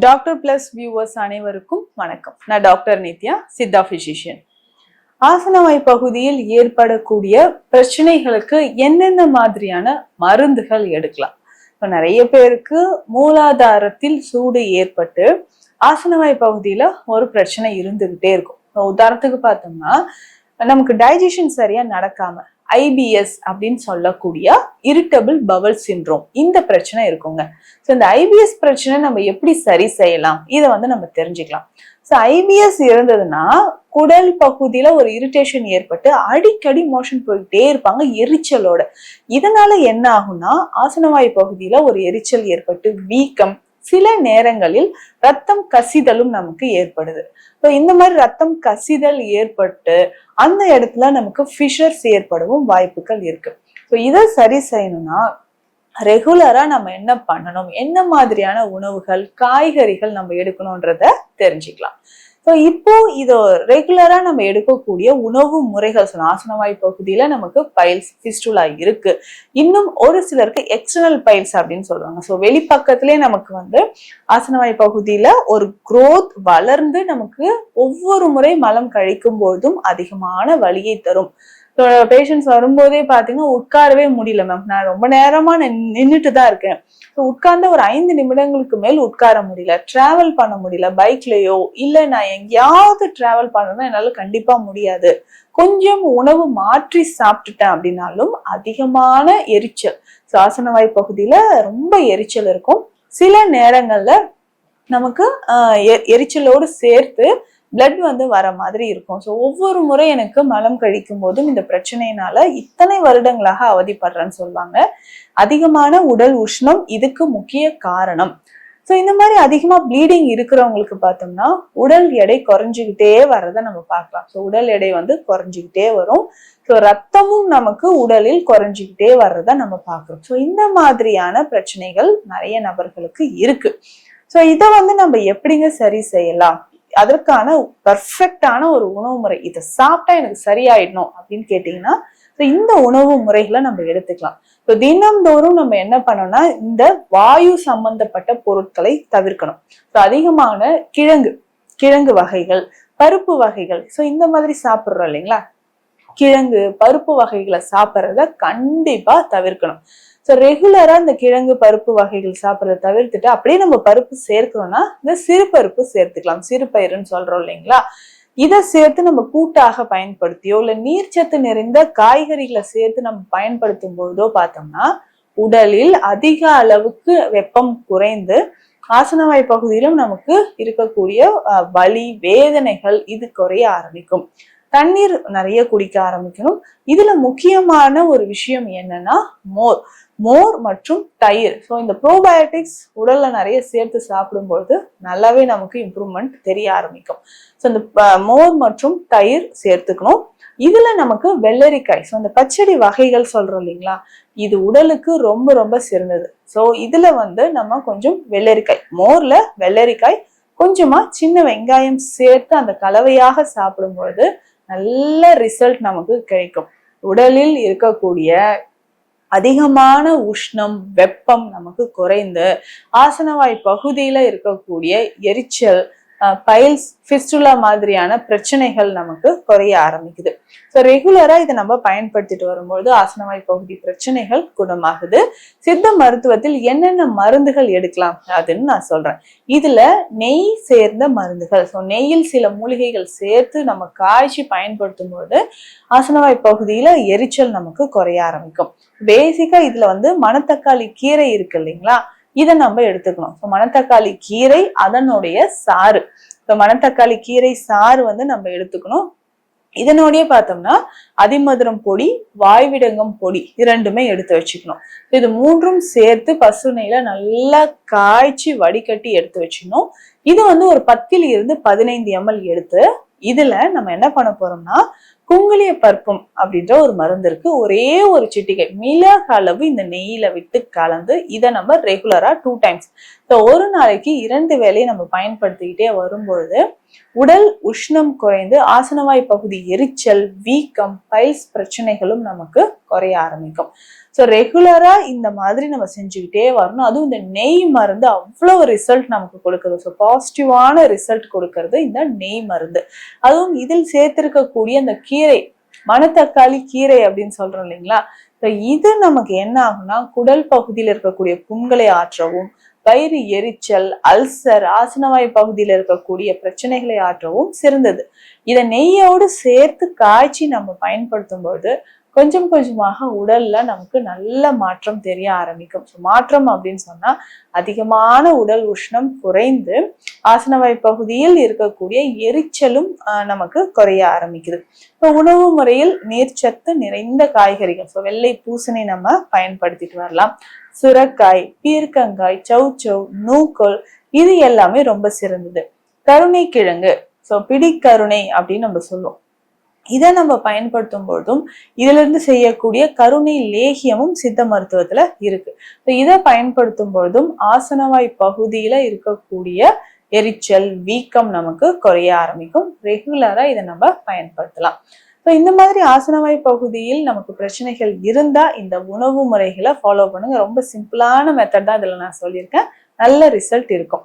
Doctor plus viewers அனைவருக்கும் வணக்கம். நான் டாக்டர் நித்யா, சித்தா பிசிஷியன். ஆசனவாய் பகுதியில் ஏற்படக்கூடிய பிரச்சனைகளுக்கு என்னென்ன மாதிரியான மருந்துகள் எடுக்கலாம்? இப்போ நிறைய பேருக்கு மூலாதாரத்தில் சூடு ஏற்பட்டு ஆசனவாய் பகுதியில ஒரு பிரச்சனை இருந்துகிட்டே இருக்கும். உதாரணத்துக்கு பார்த்தோம்னா, நமக்கு டைஜஷன் சரியா நடக்காம ஐபிஎஸ் அப்படின்னு சொல்லக்கூடிய இரிட்டபிள் பவல் சிண்ட்ரோம், இந்த பிரச்சனை இருக்குங்க. ஸோ இந்த ஐபிஎஸ் பிரச்சனை நம்ம எப்படி சரி செய்யலாம், இதை நம்ம தெரிஞ்சுக்கலாம். ஸோ ஐபிஎஸ் இருந்ததுன்னா குடல் பகுதியில ஒரு இரிட்டேஷன் ஏற்பட்டு அடிக்கடி மோஷன் போயிட்டே இருப்பாங்க எரிச்சலோட. இதனால என்ன ஆகும்னா, ஆசனவாய் பகுதியில ஒரு எரிச்சல் ஏற்பட்டு வீக்கம், சில நேரங்களில் ரத்தம் கசிதலும் நமக்கு ஏற்படுது. இந்த மாதிரி ரத்தம் கசிதல் ஏற்பட்டு அந்த இடத்துல நமக்கு ஃபிஷர்ஸ் ஏற்படவும் வாய்ப்புகள் இருக்கு. இதை சரி செய்யணும்னா ரெகுலரா நம்ம என்ன பண்ணணும், என்ன மாதிரியான உணவுகள், காய்கறிகள் நம்ம எடுக்கணும்ன்றத தெரிஞ்சுக்கலாம். இப்போ இது ரெகுலரா நம்ம எடுக்கக்கூடிய உணவு முறைகள் ஆசனவாய் பகுதியில நமக்கு பைல்ஸ் ஃபிஸ்டுலா இருக்கு. இன்னும் ஒரு சிலருக்கு எக்ஸ்டர்னல் பைல்ஸ் அப்படின்னு சொல்லுவாங்க. வெளிப்பக்கத்திலே நமக்கு ஆசனவாய் பகுதியில ஒரு குரோத் வளர்ந்து நமக்கு ஒவ்வொரு முறை மலம் கழிக்கும் போதும் அதிகமான வலியை தரும். பேஷண்ட்ஸ் வரும்போதே பாத்தீங்கன்னா உட்காரவே முடியல மேம், நான் ரொம்ப நேரமா நின்றுட்டு தான் இருக்கேன், உட்கார்ந்த ஒரு 5 நிமிடங்களுக்கு மேல் உட்கார முடியல, டிராவல் பண்ண முடியல, பைக்லயோ இல்ல நான் எங்கேயாவது டிராவல் பண்ணணும்னா என்னால கண்டிப்பா முடியாது, கொஞ்சம் உணவு மாற்றி சாப்பிட்டுட்டேன் அப்படின்னாலும் அதிகமான எரிச்சல், ஆசனவாய் பகுதியில ரொம்ப எரிச்சல் இருக்கும். சில நேரங்கள்ல நமக்கு எரிச்சலோடு சேர்த்து பிளட் வர மாதிரி இருக்கும். ஒவ்வொரு முறை எனக்கு மலம் கழிக்கும் போதும் இந்த பிரச்சனையினால இத்தனை வருடங்களாக அவதிப்படுறேன்னு சொல்லுவாங்க. அதிகமான உடல் உஷ்ணம் இதுக்கு முக்கிய காரணம். இந்த மாதிரி அதிகமா ப்ளீடிங் இருக்கிறவங்களுக்கு பார்த்தோம்னா உடல் எடை குறைஞ்சுக்கிட்டே வர்றதை நம்ம பார்க்கலாம். உடல் எடை குறைஞ்சுக்கிட்டே வரும். ரத்தமும் நமக்கு உடலில் குறைஞ்சுக்கிட்டே வர்றதை நம்ம பார்க்கிறோம். இந்த மாதிரியான பிரச்சனைகள் நிறைய நபர்களுக்கு இருக்கு. இதை நம்ம எப்படிங்க சரி செய்யலாம்? அதற்கான பர்ஃபெக்டான ஒரு உணவு முறை, இதை சாப்பிட்டா எனக்கு சரியாயிடணும் அப்படின்னு கேட்டீங்கன்னா இந்த உணவு முறைகளை நம்ம எடுத்துக்கலாம். தினம்தோறும் நம்ம என்ன பண்ணோம்னா இந்த வாயு சம்பந்தப்பட்ட பொருட்களை தவிர்க்கணும். அதிகமான கிழங்கு வகைகள், பருப்பு வகைகள், இந்த மாதிரி சாப்பிடுறோம் இல்லைங்களா, கிழங்கு பருப்பு வகைகளை சாப்பிட்றத கண்டிப்பா தவிர்க்கணும். ரெகுலரா இந்த கிழங்கு பருப்பு வகைகள் சாப்பிட்றத தவிர்த்துட்டு அப்படியே நம்ம பருப்பு சேர்க்கிறோம்னா இந்த சிறு பருப்பு சேர்த்துக்கலாம். சிறு பயிறுன்னு சொல்றோம் இல்லைங்களா, இதை சேர்த்து நம்ம கூட்டாக பயன்படுத்தியோ இல்ல நீர்ச்சத்து நிறைந்த காய்கறிகளை சேர்த்து நம்ம பயன்படுத்தும் பொழுதோ பார்த்தோம்னா உடலில் அதிக அளவுக்கு வெப்பம் குறைந்து ஆசனவாய் பகுதியிலும் நமக்கு இருக்கக்கூடிய வலி, வேதனைகள் இது குறைய ஆரம்பிக்கும். தண்ணீர் நிறைய குடிக்க ஆரம்பிக்கணும். இதுல முக்கியமான ஒரு விஷயம் என்னன்னா மோர் மற்றும் தயிர். இந்த ப்ரோபயோட்டிக்ஸ் உடல்ல நிறைய சேர்த்து சாப்பிடும்பொழுது நல்லாவே நமக்கு இம்ப்ரூவ்மெண்ட் தெரிய ஆரம்பிக்கும். இந்த மோர் மற்றும் தயிர் சேர்த்துக்கணும். இதுல நமக்கு வெள்ளரிக்காய், இந்த பச்சடி வகைகள் சொல்றோம் இல்லைங்களா, இது உடலுக்கு ரொம்ப ரொம்ப சிறந்தது. இதுல நம்ம கொஞ்சம் வெள்ளரிக்காய், மோர்ல வெள்ளரிக்காய் கொஞ்சமா சின்ன வெங்காயம் சேர்த்து அந்த கலவையாக சாப்பிடும்பொழுது நல்ல ரிசல்ட் நமக்கு கிடைக்கும். உடலில் இருக்கக்கூடிய அதிகமான உஷ்ணம், வெப்பம் நமக்கு குறைந்து ஆசனவாய் பகுதியில இருக்கக்கூடிய எரிச்சல், பைல்ஸ், ஃபிஸ்டுலா மாதிரியான பிரச்சனைகள் நமக்கு குறைய ஆரம்பிக்குது. ரெகுலரா இதை நம்ம பயன்படுத்திட்டு வரும்போது ஆசனவாய் பகுதி பிரச்சனைகள் குணமாகுது. சித்த மருத்துவத்தில் என்னென்ன மருந்துகள் எடுக்கலாம் அதுன்னு நான் சொல்றேன். இதுல நெய் சேர்ந்த மருந்துகள், நெய்யில் சில மூலிகைகள் சேர்த்து நம்ம காய்ச்சி பயன்படுத்தும் போது ஆசனவாய் பகுதியில எரிச்சல் நமக்கு குறைய ஆரம்பிக்கும். பேசிக்கா இதுல மணத்தக்காளி கீரை இருக்கு இல்லைங்களா, இதை நம்ம எடுத்துக்கணும். மணத்தக்காளி கீரை, அதனுடைய சாறு, மணத்தக்காளி கீரை சாறு நம்ம எடுத்துக்கணும். இதனோடய பார்த்தோம்னா அதிமதுரம் பொடி, வாய்விடங்கம் பொடி, இரண்டுமே எடுத்து வச்சுக்கணும். இது மூன்றும் சேர்த்து பசு நெய்ல நல்லா காய்ச்சி வடிகட்டி எடுத்து வச்சுக்கணும். இது ஒரு 10 இருந்து 15 ml எடுத்து இதுல நம்ம என்ன பண்ண போறோம்னா குங்குளிய பருப்பம் அப்படின்ற ஒரு மருந்து இருக்கு, ஒரே ஒரு சிட்டிகை மிளகு அளவு இந்த நெய்யில விட்டு கலந்து இதை நம்ம ரெகுலரா 2 times, ஒரு நாளைக்கு 2 வேளையை நம்ம பயன்படுத்திக்கிட்டே வரும்பொழுது உடல் உஷ்ணம் குறைந்து ஆசனவாய் பகுதி எரிச்சல், வீக்கம், பைல்ஸ் பிரச்சனைகளும் நமக்கு குறைய ஆரம்பிக்கும். ஸோ ரெகுலரா இந்த மாதிரி நம்ம செஞ்சுக்கிட்டே வரணும். அதுவும் இந்த நெய் மருந்து அவ்வளவு ரிசல்ட் நமக்கு கொடுக்குது. ஸோ பாசிட்டிவான ரிசல்ட் கொடுக்கறது இந்த நெய் மருந்து. அதுவும் இதில் சேர்த்திருக்கக்கூடிய அந்த கீரை, மணத்தக்காளி கீரை அப்படின்னு சொல்றோம் இல்லைங்களா? இது நமக்கு என்ன ஆகும்னா குடல் பகுதியில் இருக்கக்கூடிய புண்களை ஆற்றவும், வயிறு எரிச்சல், அல்சர், ஆசனவாய் பகுதியில் இருக்கக்கூடிய பிரச்சனைகளை ஆற்றவும் சிறந்தது. இதை நெய்யோடு சேர்த்து காய்ச்சி நம்ம பயன்படுத்தும் பொழுது கொஞ்சம் கொஞ்சமாக உடல்ல நமக்கு நல்ல மாற்றம் தெரிய ஆரம்பிக்கும். மாற்றம் அப்படின்னு சொன்னா அதிகமான உடல் உஷ்ணம் குறைந்து ஆசனவாய் பகுதியில் இருக்கக்கூடிய எரிச்சலும் நமக்கு குறைய ஆரம்பிக்குது. இப்போ உணவு முறையில் நீர்ச்சத்து நிறைந்த காய்கறிகள், வெள்ளை பூசணி நம்ம பயன்படுத்திட்டு வரலாம். சுரக்காய், பீர்க்கங்காய், சௌச்சௌ, நூக்கோல் இது எல்லாமே ரொம்ப சிறந்தது. கருணை கிழங்கு, பிடிக்கருணை அப்படின்னு நம்ம சொல்லுவோம். இதை நம்ம பயன்படுத்தும் பொழுதும் இதுல இருந்து செய்யக்கூடிய கருணை லேகியமும் சித்த மருத்துவத்துல இருக்கு. இதை பயன்படுத்தும் பொழுதும் ஆசனவாய் பகுதியில இருக்கக்கூடிய எரிச்சல், வீக்கம் நமக்கு குறைய ஆரம்பிக்கும். ரெகுலரா இதை நம்ம பயன்படுத்தலாம். இந்த மாதிரி ஆசனவாய் பகுதியில் நமக்கு பிரச்சனைகள் இருந்தா இந்த உணவு முறைகளை ஃபாலோ பண்ணுங்க. ரொம்ப சிம்பிளான மெத்தட் தான் இதுல நான் சொல்லியிருக்கேன். நல்ல ரிசல்ட் இருக்கும்.